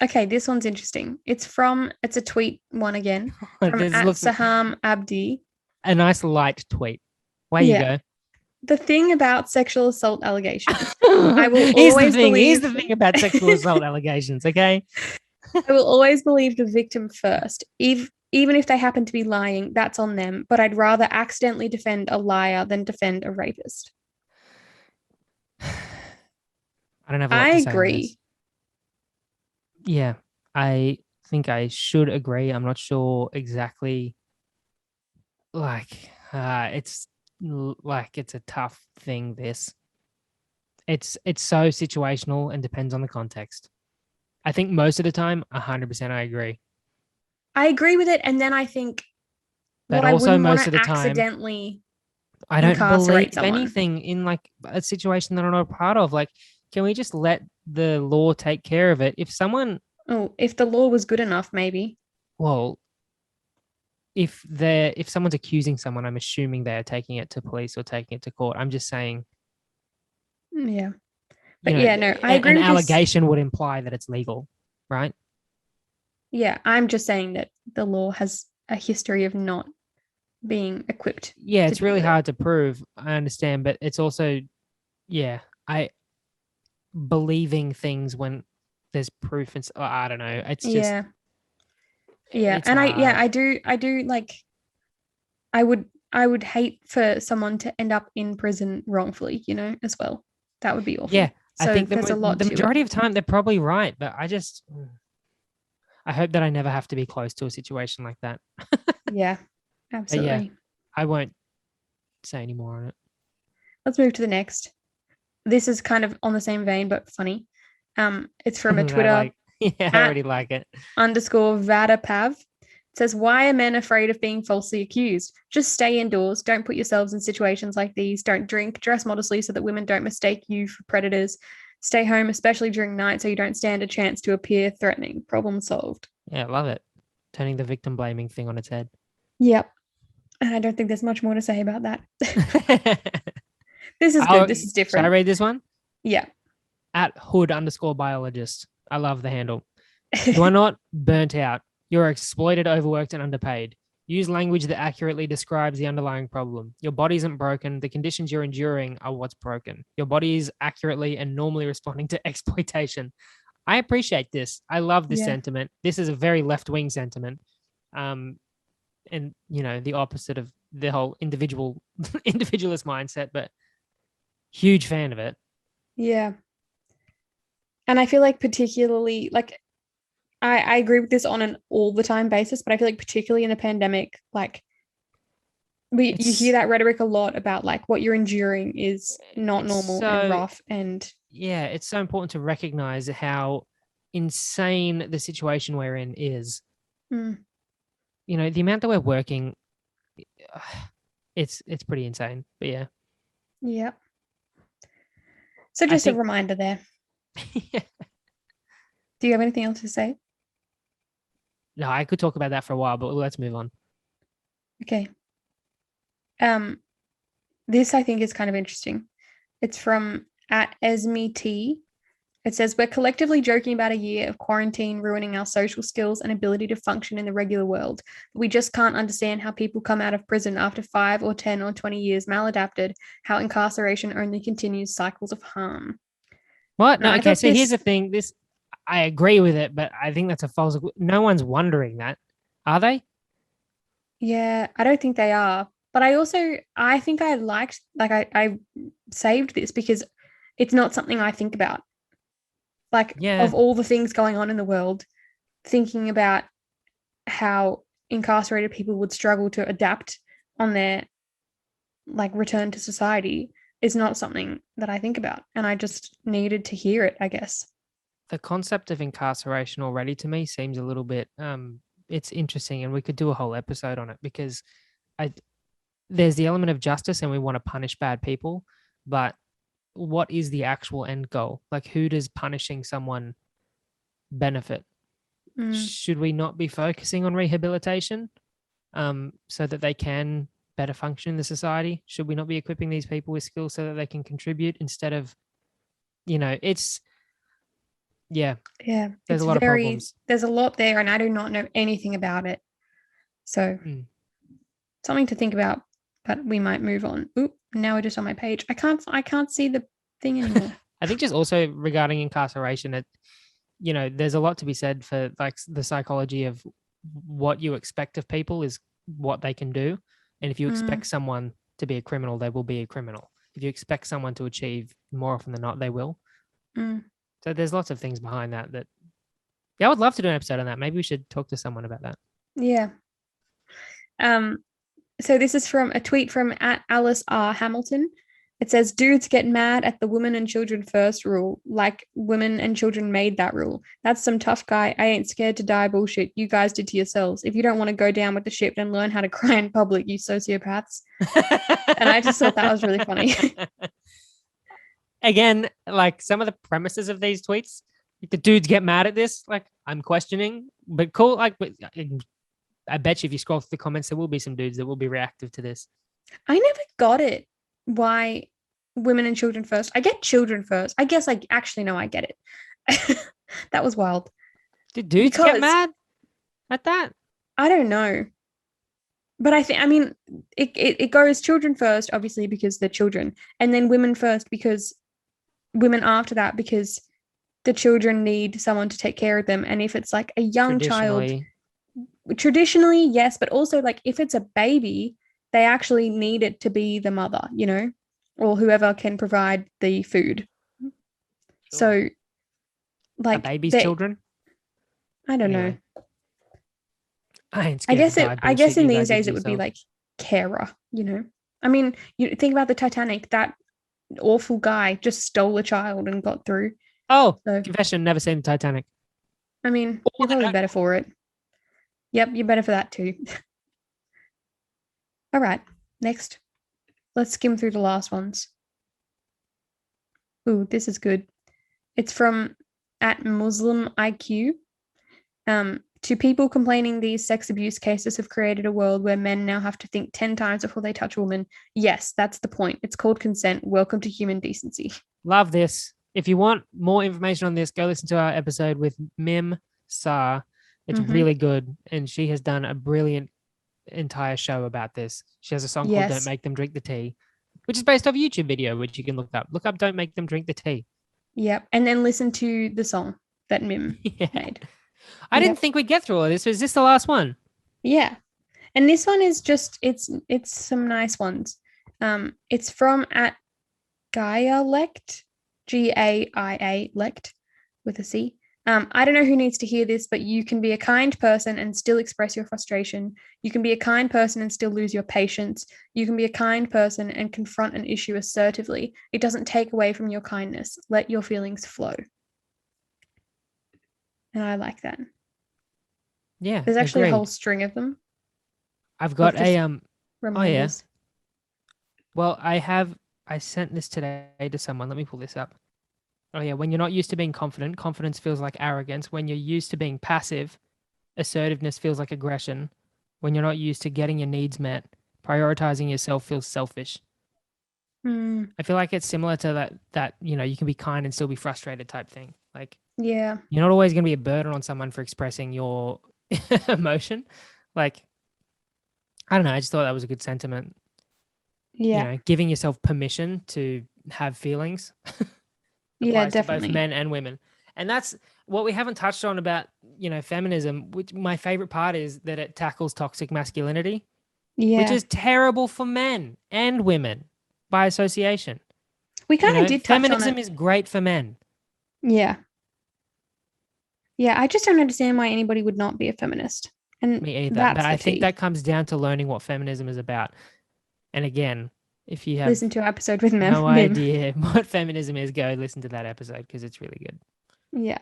[SPEAKER 1] Okay, this one's interesting. It's a tweet one again from @Saham Abdi.
[SPEAKER 2] A nice light tweet. Way you go.
[SPEAKER 1] The thing about sexual assault allegations. I will always believe.
[SPEAKER 2] Here's the thing about sexual assault allegations, okay?
[SPEAKER 1] I will always believe the victim first. Even if they happen to be lying, that's on them. But I'd rather accidentally defend a liar than defend a rapist.
[SPEAKER 2] I don't have a lot to say
[SPEAKER 1] agree.
[SPEAKER 2] On this. Yeah, I think I should agree. I'm not sure exactly. Like, it's a tough thing. It's so situational and depends on the context. I think most of the time, 100% I agree.
[SPEAKER 1] I agree with it, and then I think,
[SPEAKER 2] but also most of the time,
[SPEAKER 1] accidentally,
[SPEAKER 2] I don't believe anything in like a situation that I'm not a part of. Like, can we just let the law take care of it? If
[SPEAKER 1] the law was good enough, maybe.
[SPEAKER 2] Well, if someone's accusing someone, I'm assuming they're taking it to police or taking it to court. I'm just saying.
[SPEAKER 1] Yeah. But I agree.
[SPEAKER 2] An allegation would imply that it's legal, right?
[SPEAKER 1] Yeah, I'm just saying that the law has a history of not being equipped.
[SPEAKER 2] Yeah, it's really hard to prove. I understand, but it's also, I believing things when there's proof and I don't know. It's just
[SPEAKER 1] and I do like. I would hate for someone to end up in prison wrongfully, as well. That would be awful.
[SPEAKER 2] Yeah,
[SPEAKER 1] so
[SPEAKER 2] I think
[SPEAKER 1] there's a lot.
[SPEAKER 2] The majority of time, they're probably right, but I hope that I never have to be close to a situation like that.
[SPEAKER 1] Yeah, absolutely.
[SPEAKER 2] I won't say any more on it.
[SPEAKER 1] Let's move to the next. This is kind of on the same vein, but funny. It's from a Twitter.
[SPEAKER 2] I already like it.
[SPEAKER 1] _Vadapav. It says, why are men afraid of being falsely accused? Just stay indoors. Don't put yourselves in situations like these. Don't drink. Dress modestly so that women don't mistake you for predators. Stay home, especially during night, so you don't stand a chance to appear threatening. Problem solved.
[SPEAKER 2] Yeah, I love it. Turning the victim blaming thing on its head.
[SPEAKER 1] Yep. And I don't think there's much more to say about that. This is good. This is different.
[SPEAKER 2] Should I read this one?
[SPEAKER 1] Yeah.
[SPEAKER 2] @hood_biologist. I love the handle. You are not burnt out. You're exploited, overworked, and underpaid. Use language that accurately describes the underlying problem. Your body isn't broken. The conditions you're enduring are what's broken. Your body is accurately and normally responding to exploitation. I appreciate this. I love this sentiment. This is a very left-wing sentiment. And, the opposite of the whole individualist mindset, but huge fan of it.
[SPEAKER 1] Yeah. And I feel like particularly, like, I agree with this on an all the time basis, but I feel like particularly in a pandemic, like you hear that rhetoric a lot about like what you're enduring is not normal and rough. And
[SPEAKER 2] yeah, it's so important to recognize how insane the situation we're in is. The amount that we're working, it's pretty insane. But yeah.
[SPEAKER 1] Yeah. So just a reminder there.
[SPEAKER 2] Yeah.
[SPEAKER 1] Do you have anything else to say?
[SPEAKER 2] No, I could talk about that for a while, but let's move on.
[SPEAKER 1] Okay. This I think is kind of interesting. It's from @EsmeT. It says, we're collectively joking about a year of quarantine ruining our social skills and ability to function in the regular world. We just can't understand how people come out of prison after 5 or 10 or 20 years maladapted, how incarceration only continues cycles of harm.
[SPEAKER 2] What? No, okay, so here's the thing. I agree with it, but I think that's a false. No one's wondering that, are they?
[SPEAKER 1] Yeah, I don't think they are. But I think I saved this because it's not something I think about. Like, of all the things going on in the world, thinking about how incarcerated people would struggle to adapt on their like return to society is not something that I think about, and I just needed to hear it, I guess.
[SPEAKER 2] The concept of incarceration already to me seems a little bit it's interesting, and we could do a whole episode on it, because there's the element of justice and we want to punish bad people, but what is the actual end goal? Like, who does punishing someone benefit? Should we not be focusing on rehabilitation so that they can better function in the society? Should we not be equipping these people with skills so that they can contribute instead of, there's a lot of problems.
[SPEAKER 1] There's a lot there, and I do not know anything about it. So something to think about, but we might move on. Oop, now we're just on my page. I can't see the thing anymore.
[SPEAKER 2] I think just also regarding incarceration, there's a lot to be said for like the psychology of what you expect of people is what they can do. And if you expect someone to be a criminal, they will be a criminal. If you expect someone to achieve, more often than not, they will. So there's lots of things behind that. I would love to do an episode on that. Maybe we should talk to someone about that.
[SPEAKER 1] Yeah. So this is from a tweet from @Alice R. Hamilton. It says, dudes get mad at the women and children first rule, like women and children made that rule. That's some tough guy, I ain't scared to die bullshit you guys did to yourselves. If you don't want to go down with the ship, then learn how to cry in public, you sociopaths. And I just thought that was really funny.
[SPEAKER 2] Again, like some of the premises of these tweets, the dudes get mad at this, like I'm questioning, but cool. Like, I bet you if you scroll through the comments, there will be some dudes that will be reactive to this.
[SPEAKER 1] I never got it. Why women and children first? I get children first. I guess I get it. That was wild.
[SPEAKER 2] Did dudes get mad at that?
[SPEAKER 1] I don't know. But it goes children first, obviously, because they're children, and then women first because women after that, because the children need someone to take care of them. And if it's like a young child, traditionally, yes, but also like if it's a baby, they actually need it to be the mother, or whoever can provide the food. Sure. So, like
[SPEAKER 2] a baby's children?
[SPEAKER 1] I don't know.
[SPEAKER 2] I
[SPEAKER 1] guess in these days it would be like carer, I mean, you think about the Titanic, that awful guy just stole a child and got through.
[SPEAKER 2] Oh, so, confession, never seen the Titanic.
[SPEAKER 1] I mean, you're probably better for it. Yep, you're better for that too. All right, next. Let's skim through the last ones. Ooh, this is good. It's from @MuslimIQ. To people complaining these sex abuse cases have created a world where men now have to think 10 times before they touch a woman. Yes, that's the point. It's called consent. Welcome to human decency.
[SPEAKER 2] Love this. If you want more information on this, go listen to our episode with Mim Sa. It's really good. And she has done a brilliant entire show about this. She has a song called Don't Make Them Drink the Tea, which is based off a YouTube video, which you can look up. Look up Don't Make Them Drink the Tea. Yep.
[SPEAKER 1] And then listen to the song that Mim made.
[SPEAKER 2] I didn't think we'd get through all of this. Is this the last one?
[SPEAKER 1] Yeah. And this one is just, it's some nice ones. It's from @GaiaLect, GAIA Lect with a C. I don't know who needs to hear this, but you can be a kind person and still express your frustration. You can be a kind person and still lose your patience. You can be a kind person and confront an issue assertively. It doesn't take away from your kindness. Let your feelings flow. And I like that.
[SPEAKER 2] Yeah.
[SPEAKER 1] There's actually a whole string of them.
[SPEAKER 2] I've got a
[SPEAKER 1] reminders.
[SPEAKER 2] Well, I sent this today to someone. Let me pull this up. Oh yeah, when you're not used to being confident, confidence feels like arrogance. When you're used to being passive, assertiveness feels like aggression. When you're not used to getting your needs met, prioritizing yourself feels selfish. I feel like it's similar to that, you can be kind and still be frustrated type thing. Like,
[SPEAKER 1] yeah,
[SPEAKER 2] you're not always going to be a burden on someone for expressing your emotion. Like, I don't know. I just thought that was a good sentiment.
[SPEAKER 1] Yeah.
[SPEAKER 2] Giving yourself permission to have feelings.
[SPEAKER 1] Yeah, definitely.
[SPEAKER 2] Both men and women. And that's what we haven't touched on about, feminism, which my favorite part is that it tackles toxic masculinity, which is terrible for men and women by association.
[SPEAKER 1] We kind of did touch on it.
[SPEAKER 2] Feminism is great for men.
[SPEAKER 1] Yeah. Yeah, I just don't understand why anybody would not be a feminist. And
[SPEAKER 2] me either. But I think that comes down to learning what feminism is about. And again, if you have
[SPEAKER 1] listen to our episode with
[SPEAKER 2] no idea what feminism is, go listen to that episode because it's really good.
[SPEAKER 1] Yeah.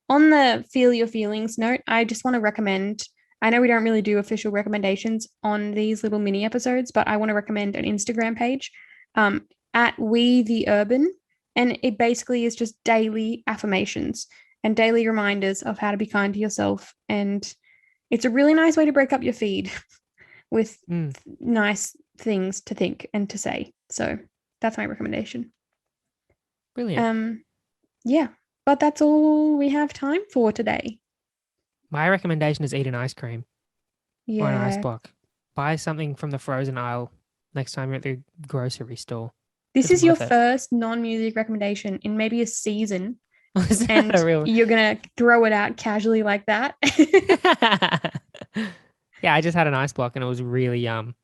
[SPEAKER 1] On the feel your feelings note, I just want to recommend, I know we don't really do official recommendations on these little mini episodes, but I want to recommend an Instagram page at We the Urban. And it basically is just daily affirmations and daily reminders of how to be kind to yourself. And it's a really nice way to break up your feed with nice things to think and to say. So that's my recommendation.
[SPEAKER 2] Brilliant.
[SPEAKER 1] Yeah, but that's all we have time for today.
[SPEAKER 2] My recommendation is eat an ice cream or an ice block. Buy something from the frozen aisle next time you're at the grocery store.
[SPEAKER 1] This is your first non-music recommendation in maybe a season. And you're going to throw it out casually like that.
[SPEAKER 2] Yeah, I just had an ice block and it was really yum.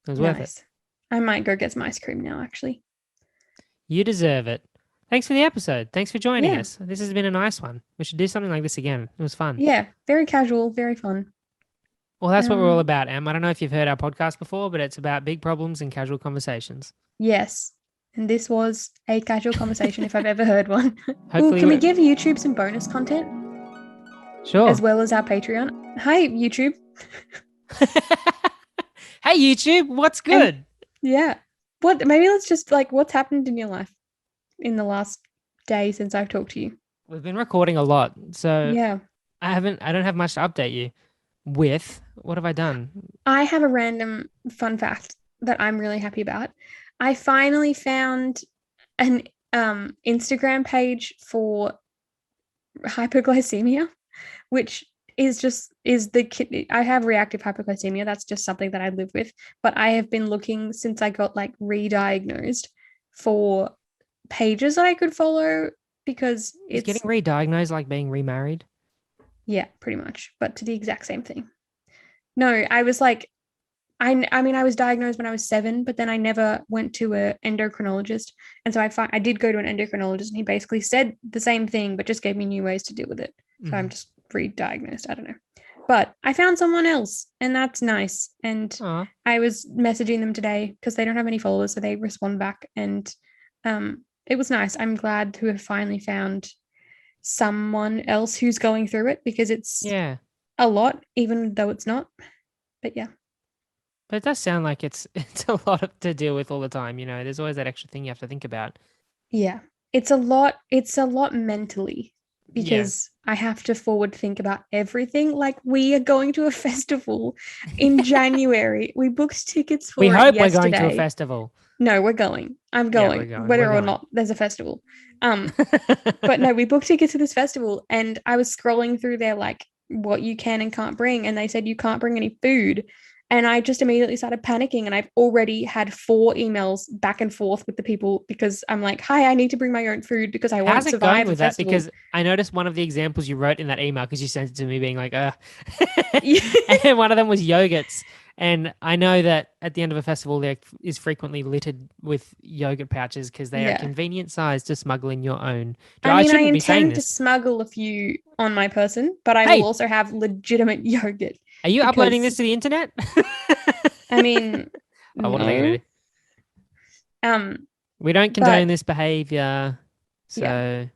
[SPEAKER 2] It was worth it.
[SPEAKER 1] I might go get some ice cream now, actually.
[SPEAKER 2] You deserve it. Thanks for the episode. Thanks for joining us. This has been a nice one. We should do something like this again. It was fun.
[SPEAKER 1] Yeah, very casual, very fun.
[SPEAKER 2] Well, that's what we're all about, Em. I don't know if you've heard our podcast before, but it's about big problems and casual conversations.
[SPEAKER 1] Yes. And this was a casual conversation if I've ever heard one. Hopefully, can we give YouTube some bonus content?
[SPEAKER 2] Sure.
[SPEAKER 1] As well as our Patreon. Hi, YouTube.
[SPEAKER 2] Hey, YouTube. What's good?
[SPEAKER 1] Maybe let's just what's happened in your life in the last day since I've talked to you?
[SPEAKER 2] We've been recording a lot. So
[SPEAKER 1] yeah.
[SPEAKER 2] I don't have much to update you with. What have I done?
[SPEAKER 1] I have a random fun fact that I'm really happy about. I finally found an Instagram page for hypoglycemia, which is I have reactive hypoglycemia. That's just something that I live with. But I have been looking since I got re-diagnosed for pages that I could follow because
[SPEAKER 2] it's getting re-diagnosed like being remarried.
[SPEAKER 1] Yeah, pretty much, but to the exact same thing. No, I was I was diagnosed when I was 7, but then I never went to an endocrinologist. And so I did go to an endocrinologist and he basically said the same thing, but just gave me new ways to deal with it. So I'm just re-diagnosed. I don't know. But I found someone else and that's nice. And I was messaging them today because they don't have any followers. So they respond back and it was nice. I'm glad to have finally found someone else who's going through it because it's a lot, even though it's not. But yeah.
[SPEAKER 2] But it does sound like it's a lot to deal with all the time. You know, there's always that extra thing you have to think about.
[SPEAKER 1] Yeah, it's a lot mentally because I have to forward think about everything. Like we are going to a festival in January. We booked tickets for it yesterday.
[SPEAKER 2] We hope we're going to a festival.
[SPEAKER 1] No, we're going. I'm going, whether or not there's a festival. But no, we booked tickets to this festival and I was scrolling through there what you can and can't bring. And they said you can't bring any food. And I just immediately started panicking and I've already had 4 emails back and forth with the people because I'm like, hi, I need to bring my own food because I won't survive with that.
[SPEAKER 2] Because I noticed one of the examples you wrote in that email because you sent it to me being like, and one of them was yogurts. And I know that at the end of a festival, there is frequently littered with yogurt pouches because they are convenient size to smuggle in your own.
[SPEAKER 1] I intend to smuggle a few on my person, but I will also have legitimate yogurt.
[SPEAKER 2] Are you uploading this to the internet?
[SPEAKER 1] I mean,
[SPEAKER 2] what are they going to do? We don't condone this behavior. So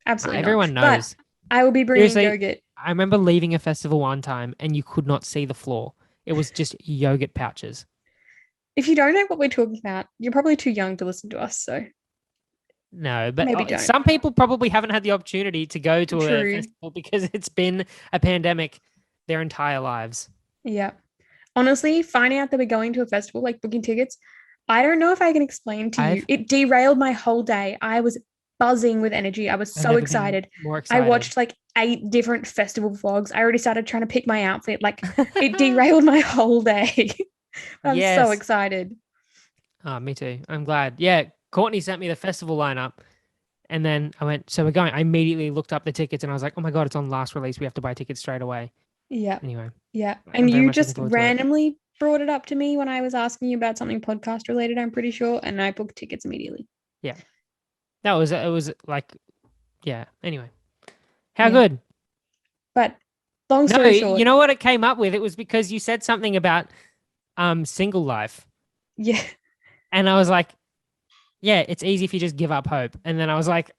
[SPEAKER 1] absolutely
[SPEAKER 2] everyone knows.
[SPEAKER 1] But I will be bringing yogurt.
[SPEAKER 2] I remember leaving a festival one time and you could not see the floor. It was just yogurt pouches.
[SPEAKER 1] If you don't know what we're talking about, you're probably too young to listen to us. So
[SPEAKER 2] no, but some people probably haven't had the opportunity to go to a festival because it's been a pandemic their entire lives.
[SPEAKER 1] Yeah. Honestly, finding out that we're going to a festival, booking tickets, I don't know if I can explain to you. It derailed my whole day. I was buzzing with energy. I was so excited.
[SPEAKER 2] More excited.
[SPEAKER 1] I watched 8 different festival vlogs. I already started trying to pick my outfit. It derailed my whole day. I'm so excited.
[SPEAKER 2] Oh, me too. I'm glad. Yeah, Courtney sent me the festival lineup. And then I went, so we're going. I immediately looked up the tickets and I was like, oh my God, it's on last release. We have to buy tickets straight away.
[SPEAKER 1] Yeah.
[SPEAKER 2] Anyway.
[SPEAKER 1] Yeah. And you just randomly brought it up to me when I was asking you about something podcast related, I'm pretty sure. And I booked tickets immediately.
[SPEAKER 2] Yeah. It was anyway. How good.
[SPEAKER 1] But long story short.
[SPEAKER 2] You know what it came up with? It was because you said something about single life.
[SPEAKER 1] Yeah.
[SPEAKER 2] And I was like, yeah, it's easy if you just give up hope. And then I was like,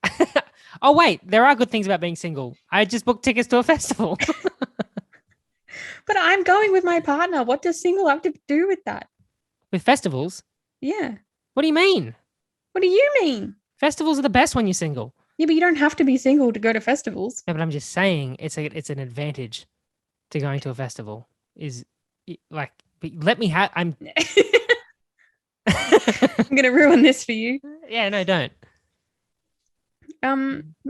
[SPEAKER 2] oh, wait, there are good things about being single. I just booked tickets to a festival.
[SPEAKER 1] But I'm going with my partner. What does single have to do with that?
[SPEAKER 2] With festivals?
[SPEAKER 1] Yeah.
[SPEAKER 2] What do you mean?
[SPEAKER 1] What do you mean?
[SPEAKER 2] Festivals are the best when you're single.
[SPEAKER 1] Yeah, but you don't have to be single to go to festivals.
[SPEAKER 2] No, but I'm just saying it's an advantage to going to a festival. Is like, let me have. I'm
[SPEAKER 1] going to ruin this for you.
[SPEAKER 2] Yeah, no, don't.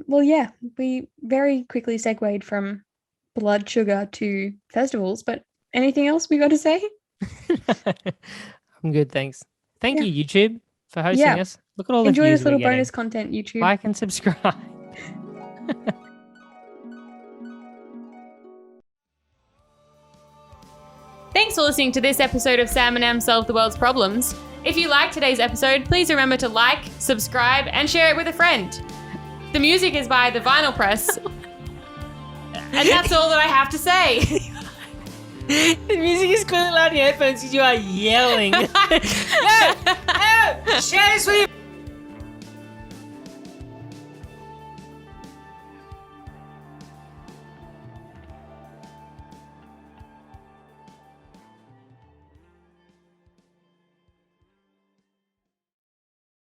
[SPEAKER 1] Well, yeah, we very quickly segued from blood sugar to festivals, but anything else we got to say?
[SPEAKER 2] I'm good, thanks. Thank you, YouTube, for hosting us. Look at all the
[SPEAKER 1] Enjoy
[SPEAKER 2] views
[SPEAKER 1] this little
[SPEAKER 2] we're getting.
[SPEAKER 1] bonus content, YouTube.
[SPEAKER 2] Like and subscribe.
[SPEAKER 3] Thanks for listening to this episode of Sam and Em Solve the World's Problems. If you liked today's episode, please remember to like, subscribe, and share it with a friend. The music is by The Vinyl Press. And that's all that I have to say.
[SPEAKER 2] The music is quite loud in your headphones because you are yelling. No!